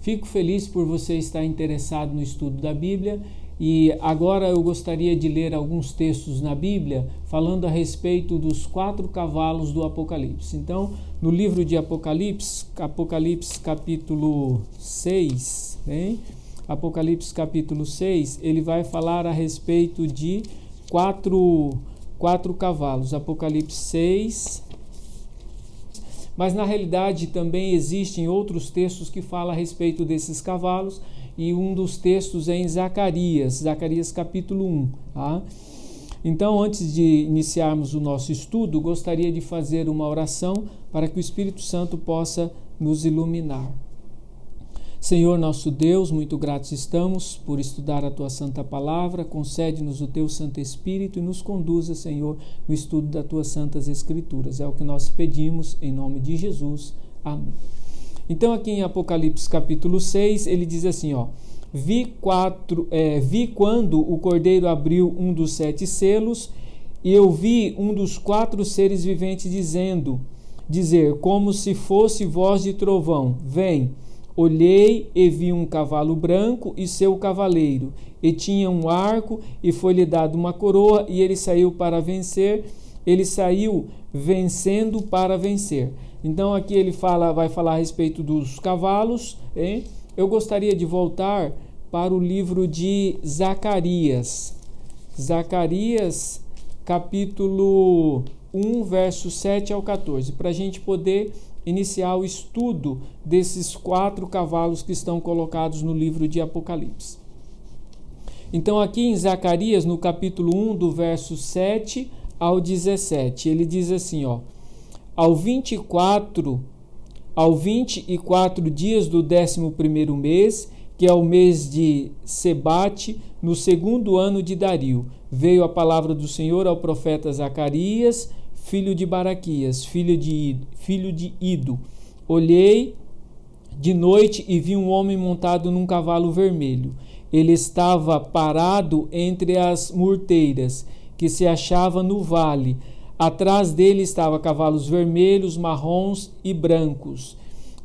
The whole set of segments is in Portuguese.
Fico feliz por você estar interessado no estudo da Bíblia e agora eu gostaria de ler alguns textos na Bíblia falando a respeito dos 4 cavalos do Apocalipse. Então, no livro de Apocalipse, Apocalipse capítulo 6, hein? Apocalipse capítulo 6, ele vai falar a respeito de quatro cavalos. Apocalipse 6. Mas na realidade também existem outros textos que falam a respeito desses cavalos, e um dos textos é em Zacarias capítulo 1. Tá? Então, antes de iniciarmos o nosso estudo, gostaria de fazer uma oração para que o Espírito Santo possa nos iluminar. Senhor nosso Deus, muito gratos estamos por estudar a Tua Santa Palavra. Concede-nos o Teu Santo Espírito e nos conduza, Senhor, no estudo das Tuas Santas Escrituras. É o que nós pedimos em nome de Jesus. Amém. Então, aqui em Apocalipse capítulo 6, ele diz assim, vi quando o Cordeiro abriu um dos 7 selos, e eu vi um dos 4 seres viventes dizer, como se fosse voz de trovão, vem. Olhei e vi um cavalo branco e seu cavaleiro, e tinha um arco, e foi-lhe dado uma coroa, e ele saiu vencendo para vencer. Então aqui ele vai falar a respeito dos cavalos, hein? Eu gostaria de voltar para o livro de Zacarias, capítulo 1, versos 7 ao 14, para a gente poder iniciar o estudo desses 4 cavalos que estão colocados no livro de Apocalipse. Então aqui em Zacarias, no capítulo 1, do verso 7 ao 17, ele diz assim, ao 24 dias do 11º mês, que é o mês de Sebate, no 2º ano de Dario, veio a palavra do Senhor ao profeta Zacarias, filho de Baraquias, filho de Ido. Olhei de noite e vi um homem montado num cavalo vermelho. Ele estava parado entre as murteiras, que se achava no vale. Atrás dele estavam cavalos vermelhos, marrons e brancos.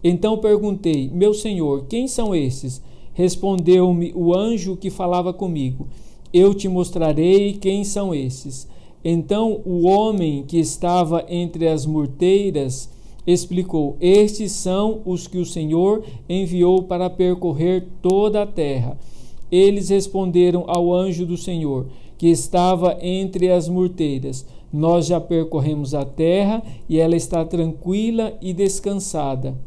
Então perguntei, meu senhor, quem são esses? Respondeu-me o anjo que falava comigo, eu te mostrarei quem são esses. Então o homem que estava entre as murteiras explicou, estes são os que o Senhor enviou para percorrer toda a terra. Eles responderam ao anjo do Senhor, que estava entre as murteiras, nós já percorremos a terra e ela está tranquila e descansada.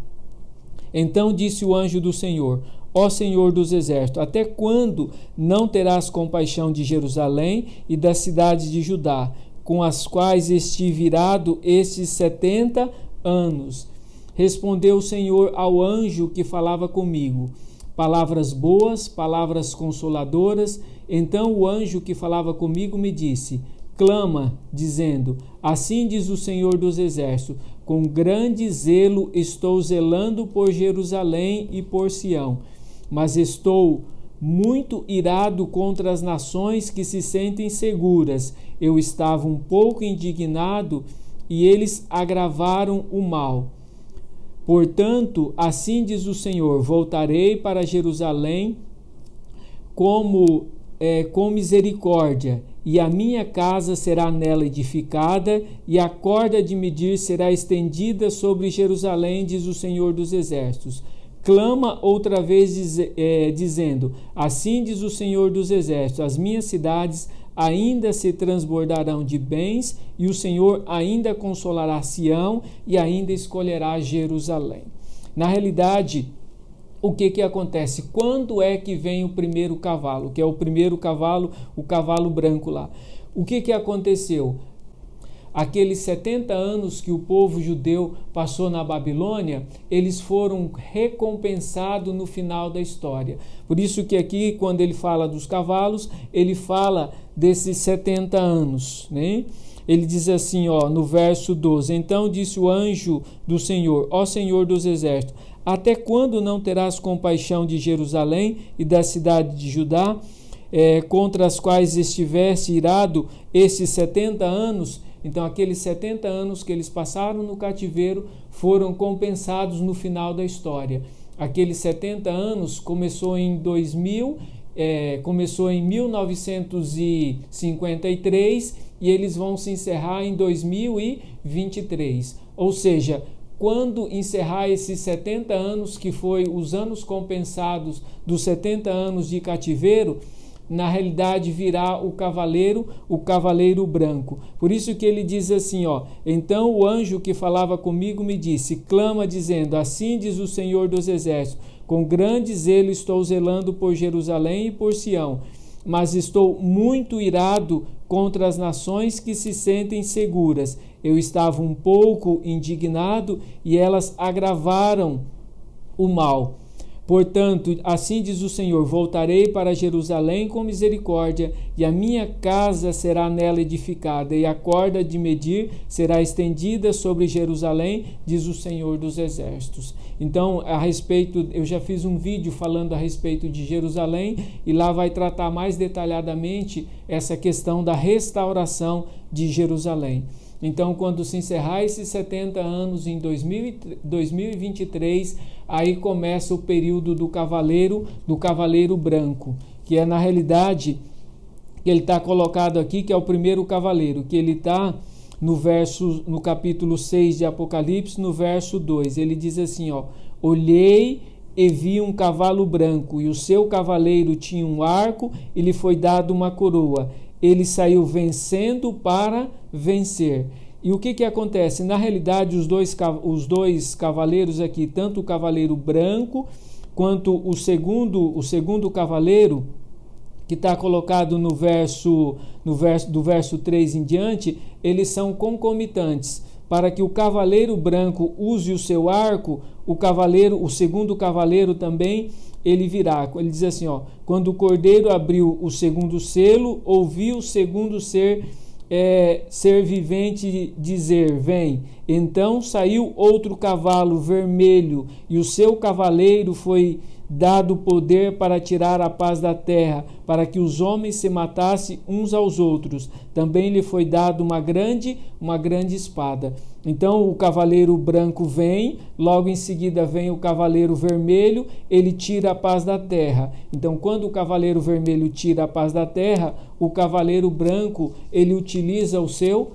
Então disse o anjo do Senhor, ó Senhor dos Exércitos, até quando não terás compaixão de Jerusalém e das cidades de Judá, com as quais estive irado estes 70 anos? Respondeu o Senhor ao anjo que falava comigo, palavras boas, palavras consoladoras. Então o anjo que falava comigo me disse, clama, dizendo, assim diz o Senhor dos Exércitos, com grande zelo estou zelando por Jerusalém e por Sião, mas estou muito irado contra as nações que se sentem seguras. Eu estava um pouco indignado e eles agravaram o mal. Portanto, assim diz o Senhor, voltarei para Jerusalém com misericórdia, e a minha casa será nela edificada, e a corda de medir será estendida sobre Jerusalém, diz o Senhor dos Exércitos. Clama outra vez dizendo, assim diz o Senhor dos Exércitos, as minhas cidades ainda se transbordarão de bens, e o Senhor ainda consolará Sião, e ainda escolherá Jerusalém. Na realidade, o que acontece? Quando é que vem o primeiro cavalo, que é o primeiro cavalo, o cavalo branco lá? O que aconteceu? Aqueles 70 anos que o povo judeu passou na Babilônia, eles foram recompensados no final da história. Por isso que aqui, quando ele fala dos cavalos, ele fala desses 70 anos, né? Ele diz assim, no verso 12, então disse o anjo do Senhor, ó Senhor dos Exércitos, até quando não terás compaixão de Jerusalém e da cidade de Judá, contra as quais estivesse irado esses 70 anos? Então, aqueles 70 anos que eles passaram no cativeiro foram compensados no final da história. Aqueles 70 anos começou em 1953 e eles vão se encerrar em 2023. Ou seja, quando encerrar esses 70 anos, que foi os anos compensados dos 70 anos de cativeiro, na realidade virá o cavaleiro branco. Por isso que ele diz assim, então o anjo que falava comigo me disse, clama dizendo, assim diz o Senhor dos Exércitos, com grande zelo estou zelando por Jerusalém e por Sião, mas estou muito irado contra as nações que se sentem seguras. Eu estava um pouco indignado e elas agravaram o mal. Portanto, assim diz o Senhor, voltarei para Jerusalém com misericórdia, e a minha casa será nela edificada, e a corda de medir será estendida sobre Jerusalém, diz o Senhor dos Exércitos. Então, eu já fiz um vídeo falando a respeito de Jerusalém, e lá vai tratar mais detalhadamente essa questão da restauração de Jerusalém. Então, quando se encerrar esses 70 anos em 2023, aí começa o período do cavaleiro branco, que é na realidade, que ele está colocado aqui, que é o primeiro cavaleiro, que ele está no capítulo 6 de Apocalipse, no verso 2. Ele diz assim, olhei e vi um cavalo branco, e o seu cavaleiro tinha um arco, e lhe foi dado uma coroa. Ele saiu vencendo para vencer. E o que acontece? Na realidade, os dois cavaleiros aqui, tanto o cavaleiro branco quanto o segundo cavaleiro, que está colocado do verso 3 em diante, eles são concomitantes. Para que o cavaleiro branco use o seu arco, o segundo cavaleiro também, ele virá. Ele diz assim, quando o cordeiro abriu o segundo selo, ouviu o segundo ser vivente dizer, vem. Então saiu outro cavalo vermelho, e o seu cavaleiro foi dado poder para tirar a paz da terra, para que os homens se matassem uns aos outros. Também lhe foi dado uma grande espada. Então o cavaleiro branco vem, logo em seguida vem o cavaleiro vermelho, ele tira a paz da terra. Então, quando o cavaleiro vermelho tira a paz da terra, o cavaleiro branco, ele utiliza o seu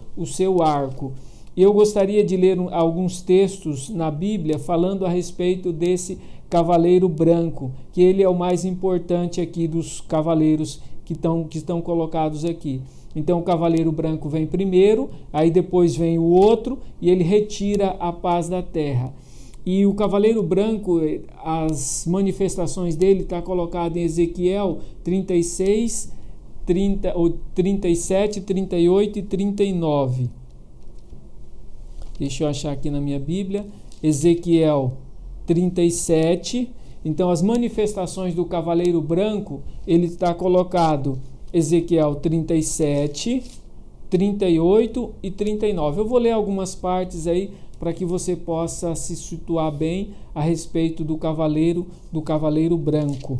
arco. Eu gostaria de ler alguns textos na Bíblia falando a respeito desse cavaleiro branco, que ele é o mais importante aqui dos cavaleiros que estão colocados aqui. Então o cavaleiro branco vem primeiro, aí depois vem o outro, e ele retira a paz da terra. E o cavaleiro branco, as manifestações dele está colocado em Ezequiel 36, 37, 38 e 39. Deixa eu achar aqui na minha Bíblia. Ezequiel 37. Então, as manifestações do cavaleiro branco, ele está colocado Ezequiel 37, 38 e 39. Eu vou ler algumas partes aí para que você possa se situar bem a respeito do cavaleiro branco.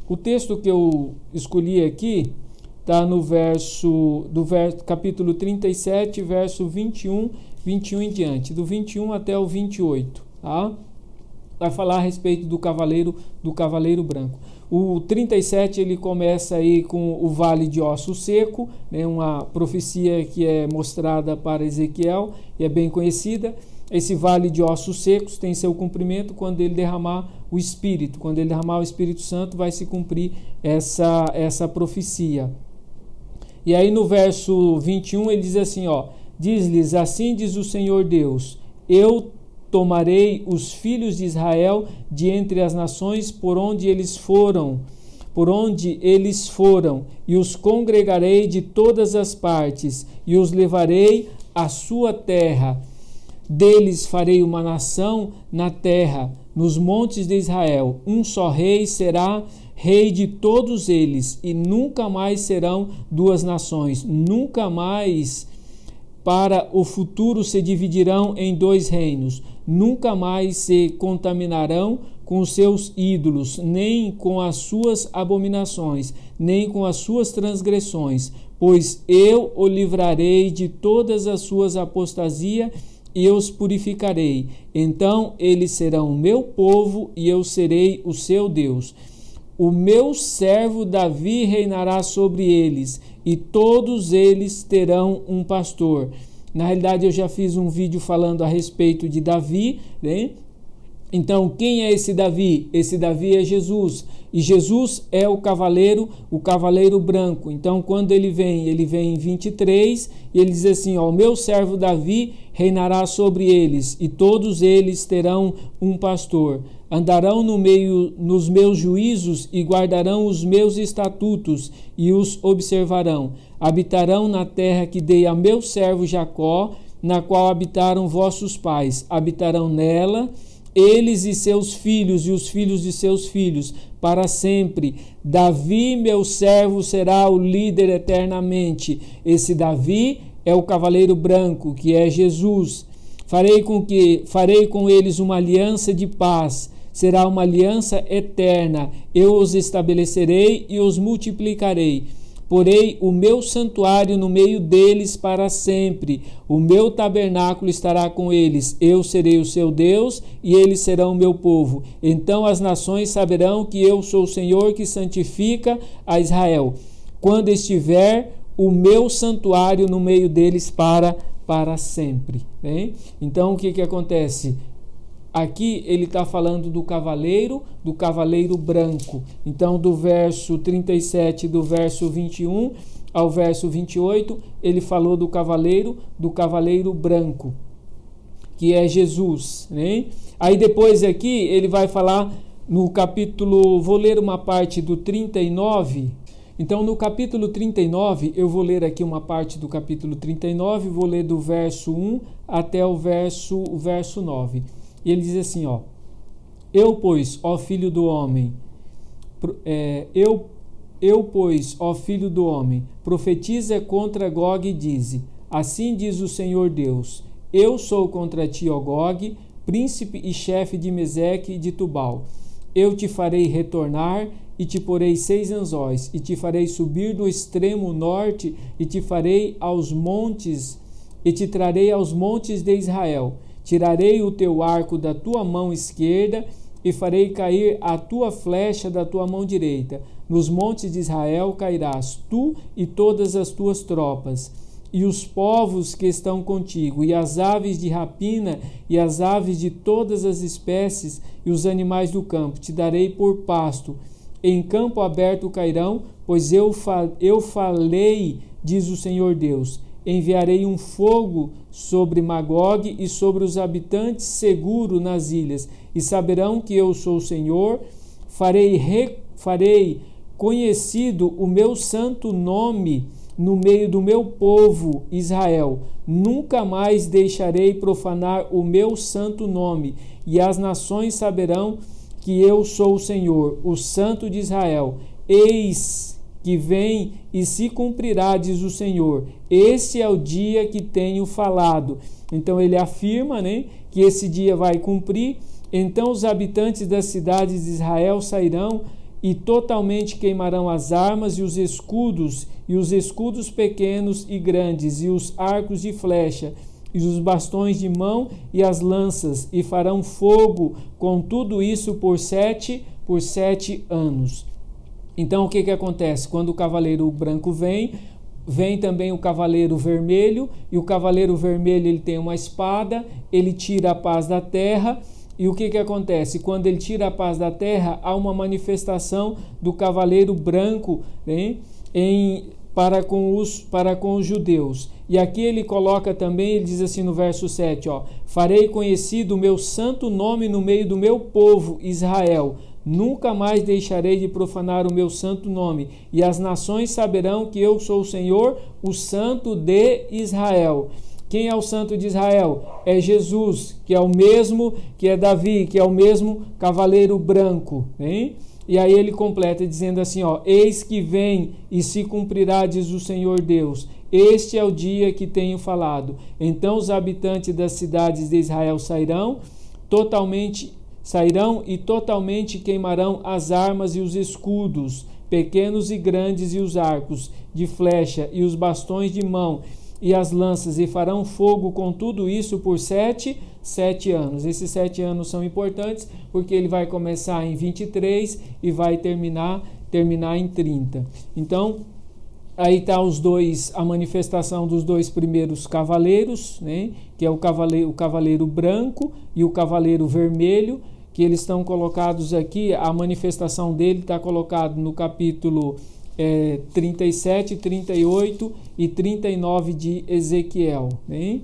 O texto que eu escolhi aqui está no capítulo 37, verso 21 em diante, do 21 até o 28, tá? Vai falar a respeito do cavaleiro branco. O 37 ele começa aí com o vale de osso seco, né, uma profecia que é mostrada para Ezequiel e é bem conhecida. Esse vale de ossos secos tem seu cumprimento quando ele derramar o Espírito. Quando ele derramar o Espírito Santo, vai se cumprir essa profecia. E aí no verso 21 ele diz assim, diz-lhes, assim diz o Senhor Deus, eu tomarei os filhos de Israel de entre as nações por onde eles foram, e os congregarei de todas as partes, e os levarei à sua terra. Deles farei uma nação na terra, nos montes de Israel. Um só rei será rei de todos eles, e nunca mais serão duas nações, nunca mais para o futuro se dividirão em dois reinos, nunca mais se contaminarão com os seus ídolos, nem com as suas abominações, nem com as suas transgressões, pois eu o livrarei de todas as suas apostasias e os purificarei. Então eles serão o meu povo e eu serei o seu Deus. O meu servo Davi reinará sobre eles e todos eles terão um pastor. Na realidade, eu já fiz um vídeo falando a respeito de Davi, né? Então, quem é esse Davi? Esse Davi é Jesus. E Jesus é o cavaleiro branco. Então, quando ele vem em 23, e ele diz assim, ó, o meu servo Davi reinará sobre eles, e todos eles terão um pastor. Andarão nos meus juízos e guardarão os meus estatutos e os observarão. Habitarão na terra que dei a meu servo Jacó, na qual habitaram vossos pais. Habitarão nela, eles e seus filhos e os filhos de seus filhos, para sempre. Davi, meu servo, será o líder eternamente. Esse Davi é o cavaleiro branco, que é Jesus. Farei com eles uma aliança de paz. Será uma aliança eterna. Eu os estabelecerei e os multiplicarei. Porei o meu santuário no meio deles para sempre. O meu tabernáculo estará com eles. Eu serei o seu Deus e eles serão o meu povo. Então as nações saberão que eu sou o Senhor que santifica a Israel, quando estiver o meu santuário no meio deles para sempre. Bem? Então o que acontece? Aqui ele está falando do cavaleiro branco. Então, do verso 37, do verso 21 ao verso 28, ele falou do cavaleiro branco, que é Jesus, né? Aí depois aqui ele vai falar no capítulo, vou ler uma parte do 39. Então, no capítulo 39, eu vou ler aqui uma parte do capítulo 39, vou ler do verso 1 até o verso 9. E ele diz assim, ó: Eu, pois, ó filho do homem, profetiza contra Gog e dize: Assim diz o Senhor Deus: Eu sou contra ti, ó Gog, príncipe e chefe de Meseque e de Tubal. Eu te farei retornar e te porei 6 anzóis, e te farei subir do extremo norte, e te trarei aos montes de Israel. Tirarei o teu arco da tua mão esquerda e farei cair a tua flecha da tua mão direita. Nos montes de Israel cairás, tu e todas as tuas tropas, e os povos que estão contigo, e as aves de rapina, e as aves de todas as espécies, e os animais do campo. Te darei por pasto. Em campo aberto cairão, pois eu falei, diz o Senhor Deus. Enviarei um fogo sobre Magog e sobre os habitantes seguro nas ilhas, e saberão que eu sou o Senhor. Farei conhecido o meu santo nome no meio do meu povo Israel. Nunca mais deixarei profanar o meu santo nome, e as nações saberão que eu sou o Senhor, o Santo de Israel. Eis que vem e se cumprirá, diz o Senhor. Esse é o dia que tenho falado. Então ele afirma, né, que esse dia vai cumprir. Então os habitantes das cidades de Israel sairão e totalmente queimarão as armas e os escudos pequenos e grandes, e os arcos de flecha, e os bastões de mão e as lanças, e farão fogo com tudo isso por 7 anos. Então o que acontece? Quando o cavaleiro branco vem também o cavaleiro vermelho, e o cavaleiro vermelho ele tem uma espada, ele tira a paz da terra. E o que acontece? Quando ele tira a paz da terra, há uma manifestação do cavaleiro branco, né, para com os judeus. E aqui ele coloca também, ele diz assim no verso 7, ó: Farei conhecido o meu santo nome no meio do meu povo Israel. Nunca mais deixarei de profanar o meu santo nome, e as nações saberão que eu sou o Senhor, o Santo de Israel. Quem é o Santo de Israel? É Jesus, que é o mesmo que é Davi, que é o mesmo cavaleiro branco, hein? E aí ele completa dizendo assim, ó: Eis que vem e se cumprirá, diz o Senhor Deus. Este é o dia que tenho falado. Então os habitantes das cidades de Israel sairão e totalmente queimarão as armas e os escudos, pequenos e grandes, e os arcos de flecha e os bastões de mão, e as lanças, e farão fogo com tudo isso por 7 anos. Esses 7 anos são importantes porque ele vai começar em 23 e vai terminar em 30. Então, aí está a manifestação dos 2 primeiros cavaleiros, né? Que é o cavaleiro branco e o cavaleiro vermelho, que eles estão colocados aqui. A manifestação dele está colocado no capítulo 37, 38 e 39 de Ezequiel, né?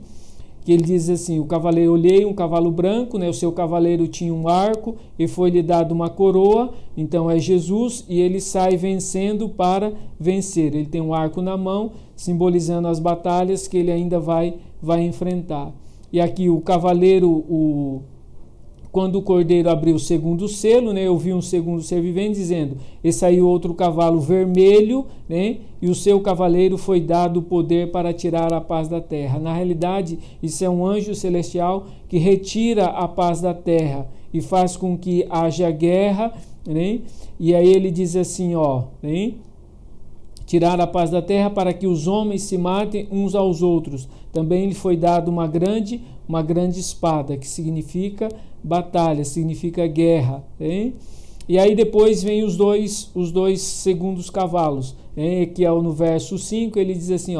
Que ele diz assim: o cavaleiro, olhei um cavalo branco, né? O seu cavaleiro tinha um arco e foi-lhe dado uma coroa, então é Jesus, e ele sai vencendo para vencer. Ele tem um arco na mão, simbolizando as batalhas que ele ainda vai enfrentar. E aqui o cavaleiro, quando o cordeiro abriu o segundo selo, né, eu vi um segundo ser vivente dizendo: e saiu outro cavalo vermelho, né, e o seu cavaleiro foi dado o poder para tirar a paz da terra. Na realidade, isso é um anjo celestial que retira a paz da terra e faz com que haja guerra, né? E aí ele diz assim, né, tirar a paz da terra para que os homens se matem uns aos outros. Também lhe foi dado uma grande espada, que significa batalha, significa guerra, hein? E aí depois vem os dois segundos cavalos, hein? Que é no verso 5, ele diz assim,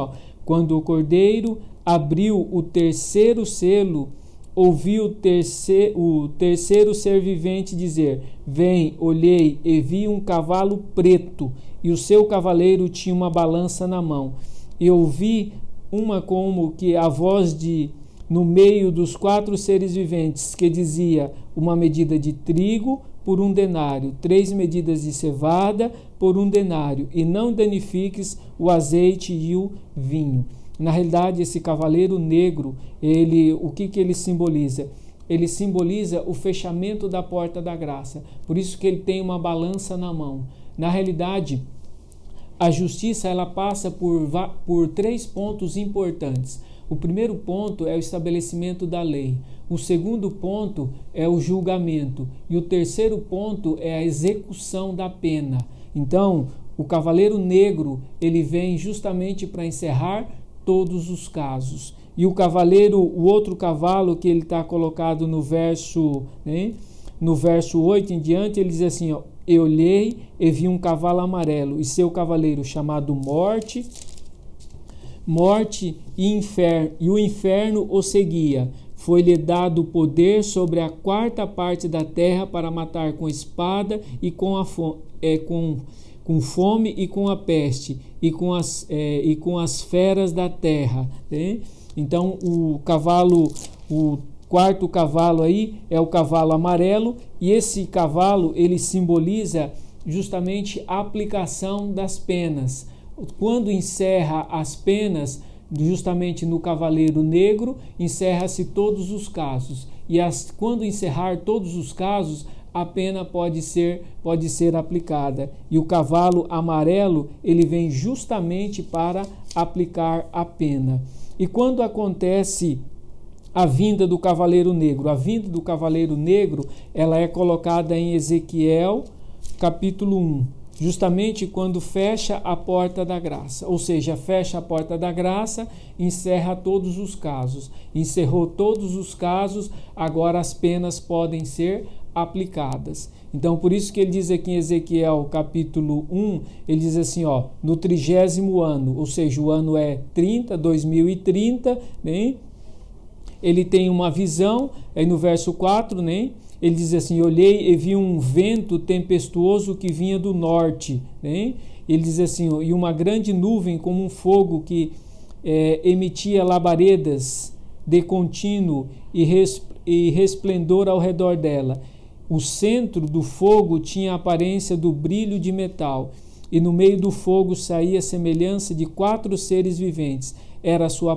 quando o cordeiro abriu o terceiro selo, ouvi o terceiro ser vivente dizer: vem, olhei e vi um cavalo preto, e o seu cavaleiro tinha uma balança na mão. E ouvi uma como que a voz no meio dos 4 seres viventes, que dizia: uma medida de trigo por 1 denário, 3 medidas de cevada por 1 denário, e não danifiques o azeite e o vinho. Na realidade, esse cavaleiro negro, o que ele simboliza? Ele simboliza o fechamento da porta da graça. Por isso que ele tem uma balança na mão. Na realidade, a justiça ela passa por 3 pontos importantes. O primeiro ponto é o estabelecimento da lei. O segundo ponto é o julgamento. E o terceiro ponto é a execução da pena. Então, o cavaleiro negro, ele vem justamente para encerrar todos os casos. E o outro cavalo que ele está colocado no verso 8 em diante, ele diz assim, eu olhei e vi um cavalo amarelo, e seu cavaleiro chamado Morte e o inferno o seguia. Foi-lhe dado poder sobre a 4ª parte da terra para matar com espada e com fome e com a peste e com as feras da terra, né? Então o 4º cavalo aí é o cavalo amarelo, e esse cavalo ele simboliza justamente a aplicação das penas. Quando encerra as penas, justamente no cavaleiro negro, encerra-se todos os casos. E quando encerrar todos os casos, a pena pode ser aplicada. E o cavalo amarelo, ele vem justamente para aplicar a pena. E quando acontece a vinda do cavaleiro negro? A vinda do cavaleiro negro, ela é colocada em Ezequiel, capítulo 1. Justamente quando fecha a porta da graça, ou seja, fecha a porta da graça, encerra todos os casos. Encerrou todos os casos, agora as penas podem ser aplicadas. Então, por isso que ele diz aqui em Ezequiel capítulo 1, ele diz assim, no 30º ano, ou seja, o ano é 2030, né? Ele tem uma visão, aí no verso 4, né? Ele diz assim, olhei e vi um vento tempestuoso que vinha do norte, né? Ele diz assim, e uma grande nuvem como um fogo que emitia labaredas de contínuo e resplendor ao redor dela. O centro do fogo tinha a aparência do brilho de metal, e no meio do fogo saía a semelhança de 4 seres viventes. Era a sua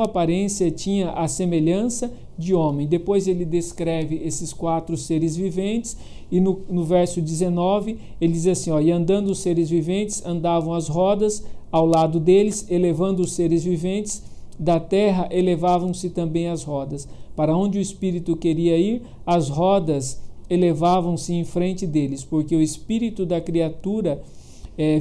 aparência tinha a semelhança de homem. Depois ele descreve esses 4 seres viventes, e no verso 19 ele diz assim, e andando os seres viventes, andavam as rodas ao lado deles, elevando os seres viventes da terra, elevavam-se também as rodas. Para onde o espírito queria ir, as rodas elevavam-se em frente deles, porque o espírito da criatura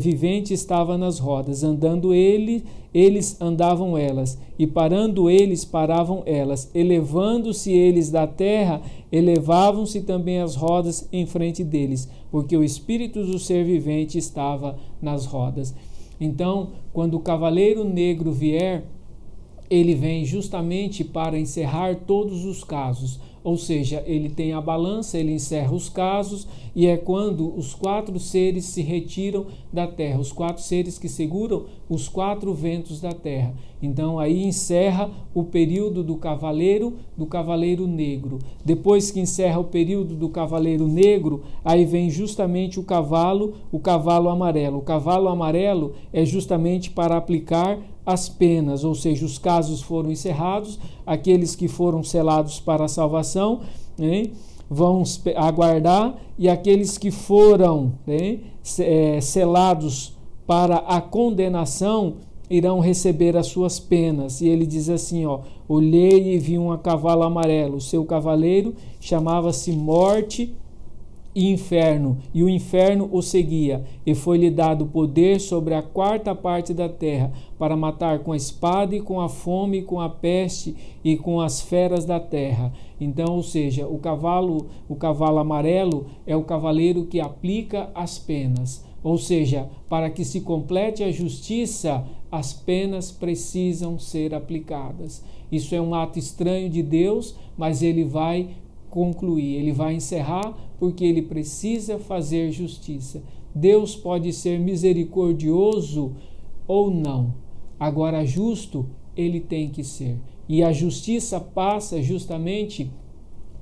vivente estava nas rodas. Andando eles eles andavam elas, e parando eles, paravam elas. Elevando-se eles da terra, elevavam-se também as rodas em frente deles, porque o espírito do ser vivente estava nas rodas. Então, quando o cavaleiro negro vier, ele vem justamente para encerrar todos os casos, ou seja, ele tem a balança, ele encerra os casos, e é quando os 4 seres se retiram da terra, os 4 seres que seguram os 4 ventos da terra. Então aí encerra o período do cavaleiro negro. Depois que encerra o período do cavaleiro negro, aí vem justamente o cavalo amarelo. O cavalo amarelo é justamente para aplicar as penas, ou seja, os casos foram encerrados, aqueles que foram selados para a salvação, né, vão aguardar, e aqueles que foram, né, selados para a condenação irão receber as suas penas. E ele diz assim, olhei e vi um cavalo amarelo, o seu cavaleiro chamava-se Morte e Inferno, e o inferno o seguia, e foi-lhe dado poder sobre a 4ª parte da terra, para matar com a espada e com a fome, e com a peste e com as feras da terra. Então, ou seja, o cavalo amarelo é o cavaleiro que aplica as penas. Ou seja, para que se complete a justiça, as penas precisam ser aplicadas. Isso é um ato estranho de Deus, mas ele vai concluir, ele vai encerrar, porque ele precisa fazer justiça. Deus pode ser misericordioso ou não. Agora, justo, ele tem que ser. E a justiça passa justamente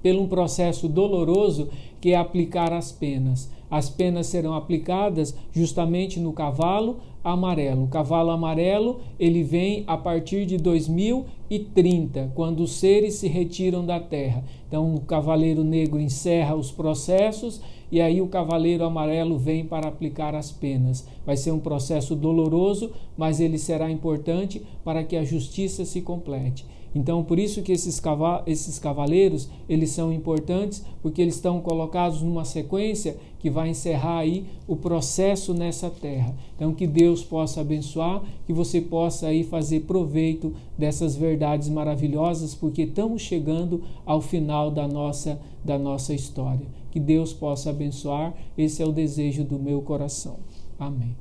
por um processo doloroso, que é aplicar as penas. As penas serão aplicadas justamente no cavalo amarelo. O cavalo amarelo, ele vem a partir de 2030, quando os seres se retiram da terra. Então, o cavaleiro negro encerra os processos, e aí o cavaleiro amarelo vem para aplicar as penas. Vai ser um processo doloroso, mas ele será importante para que a justiça se complete. Então, por isso que esses cavaleiros, eles são importantes, porque eles estão colocados numa sequência que vai encerrar aí o processo nessa terra. Então, que Deus possa abençoar, que você possa aí fazer proveito dessas verdades maravilhosas, porque estamos chegando ao final da nossa história. Que Deus possa abençoar, esse é o desejo do meu coração. Amém.